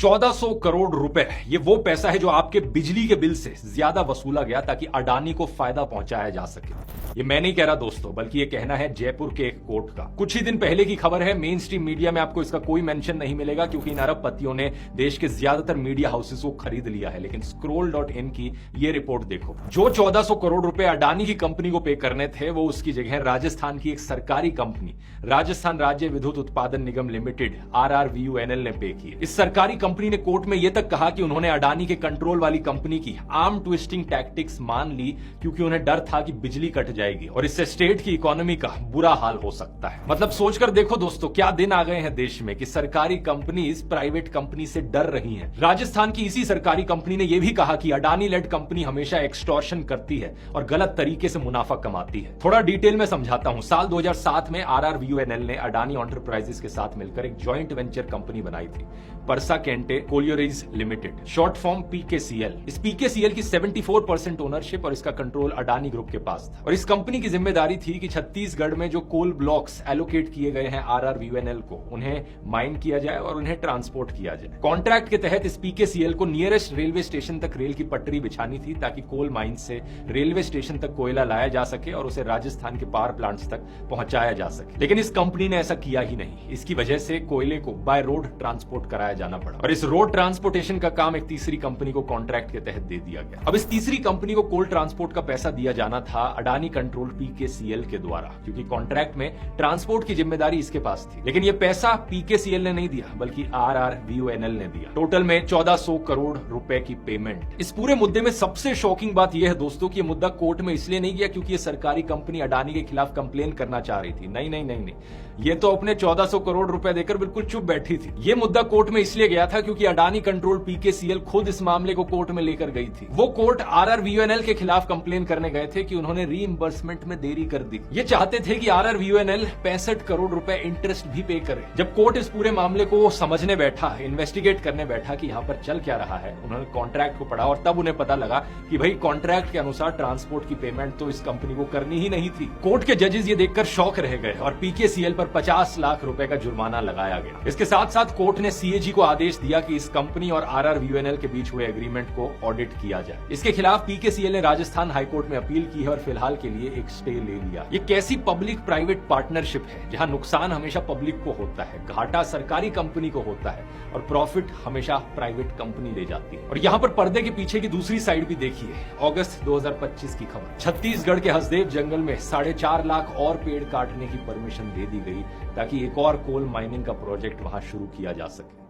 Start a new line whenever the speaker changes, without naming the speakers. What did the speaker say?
1400 करोड़ रुपए, ये वो पैसा है जो आपके बिजली के बिल से ज्यादा वसूला गया ताकि अडानी को फायदा पहुंचाया जा सके। ये मैं नहीं कह रहा दोस्तों, बल्कि ये कहना है जयपुर के एक कोर्ट का। कुछ ही दिन पहले की खबर है, मेन स्ट्रीम मीडिया में आपको इसका कोई मेंशन नहीं मिलेगा क्योंकि इन अरबपतियों ने देश के ज्यादातर मीडिया हाउसेस को खरीद लिया है। लेकिन scroll.in की ये रिपोर्ट देखो, जो 1400 करोड़ रुपए अडानी की कंपनी को पे करने थे वो उसकी जगह राजस्थान की एक सरकारी कंपनी राजस्थान राज्य विद्युत उत्पादन निगम लिमिटेड RRVUNL ने पे किए। इस सरकारी कंपनी ने कोर्ट में यह तक कहा कि उन्होंने अडानी के कंट्रोल वाली कंपनी की आर्म ट्विस्टिंग टैक्टिक्स मान ली क्योंकि उन्हें डर था कि बिजली कट जाएगी और इससे स्टेट की इकोनॉमी का बुरा हाल हो सकता है। मतलब सोचकर देखो दोस्तों, क्या दिन आ गए हैं देश में कि सरकारी कंपनीज प्राइवेट कंपनी से डर रही हैं। राजस्थान की इसी सरकारी कंपनी ने यह भी कहा कि अडानी लेड कंपनी हमेशा एक्सटॉर्शन करती है और गलत तरीके से मुनाफा कमाती है। थोड़ा डिटेल में समझाता हूं। साल 2007 में RRVUNL ने अडानी एंटरप्राइजेस के साथ मिलकर एक जॉइंट वेंचर कंपनी बनाई थी, Parsa Kente collieries limited, short form PKCL। इस PKCL की 74% ओनरशिप और इसका कंट्रोल अडानी ग्रुप के पास था और इस कंपनी की जिम्मेदारी थी कि छत्तीसगढ़ में जो कोल ब्लॉक्स एलोकेट किए गए हैं RRVUNL को, उन्हें माइन किया जाए और उन्हें ट्रांसपोर्ट किया जाए। कॉन्ट्रैक्ट के तहत इस PKCL को नियरेस्ट रेलवे स्टेशन तक रेल की पटरी बिछानी थी ताकि कोल माइन से रेलवे स्टेशन तक कोयला लाया जा सके और उसे राजस्थान के पावर प्लांट्स तक पहुंचाया जा सके। लेकिन इस कंपनी ने ऐसा किया ही नहीं। इसकी वजह से कोयले को बाय रोड ट्रांसपोर्ट कराया जाना पड़ा और इस रोड ट्रांसपोर्टेशन का काम एक तीसरी कंपनी को कॉन्ट्रैक्ट के तहत दे दिया गया। अब इस तीसरी कंपनी को कोल ट्रांसपोर्ट का पैसा दिया जाना था अडानी कंट्रोल PKCL के द्वारा, क्योंकि कॉन्ट्रैक्ट में ट्रांसपोर्ट की जिम्मेदारी इसके पास थी। लेकिन यह पैसा PKCL ने नहीं दिया बल्कि RRVUNL ने दिया। टोटल में 1400 करोड़ रुपए की पेमेंट। इस पूरे मुद्दे में सबसे शॉकिंग बात यह है दोस्तों कि यह मुद्दा कोर्ट में इसलिए नहीं गया क्योंकि यह सरकारी कंपनी अडानी के खिलाफ कंप्लेन करना चाह रही थी। नहीं नहीं नहीं नहीं, ये तो अपने 1400 करोड़ रुपए देकर बिल्कुल चुप बैठी थी। यह मुद्दा कोर्ट में इसलिए गया था क्योंकि अडानी कंट्रोल PKCL खुद इस मामले को कोर्ट में लेकर गई थी। वो कोर्ट RRVUNL के खिलाफ कंप्लेन करने गए थे कि उन्होंने रीइंबर्समेंट में देरी कर दी। ये चाहते थे कि RRVUNL 65 करोड़ रुपए इंटरेस्ट भी पे करे। जब कोर्ट इस पूरे मामले को समझने बैठा, इन्वेस्टिगेट करने बैठा कि यहाँ पर चल क्या रहा है, उन्होंने कॉन्ट्रैक्ट को पढ़ा और तब उन्हें पता लगा कि भाई कॉन्ट्रैक्ट के अनुसार ट्रांसपोर्ट की पेमेंट तो इस कंपनी को करनी ही नहीं थी। कोर्ट के जजेस ये देखकर शॉक रह गए और PKCL पर 50 लाख रुपए का जुर्माना लगाया गया। इसके साथ साथ कोर्ट ने CAG को आदेश दिया कि इस कंपनी और RRVUNL के बीच हुए एग्रीमेंट को ऑडिट किया जाए। इसके खिलाफ PKCL ने राजस्थान हाईकोर्ट में अपील की है और फिलहाल के लिए एक स्टे ले लिया। ये कैसी पब्लिक प्राइवेट पार्टनरशिप है जहां नुकसान हमेशा पब्लिक को होता है, घाटा सरकारी कंपनी को होता है और प्रॉफिट हमेशा प्राइवेट कंपनी ले जाती है। और यहाँ पर पर्दे के पीछे की दूसरी साइड भी देखिए। अगस्त 2025 की खबर, छत्तीसगढ़ के हसदेव जंगल में 4.5 लाख और पेड़ काटने की परमिशन दे दी गई ताकि एक और कोल माइनिंग का प्रोजेक्ट वहां शुरू किया जा सके।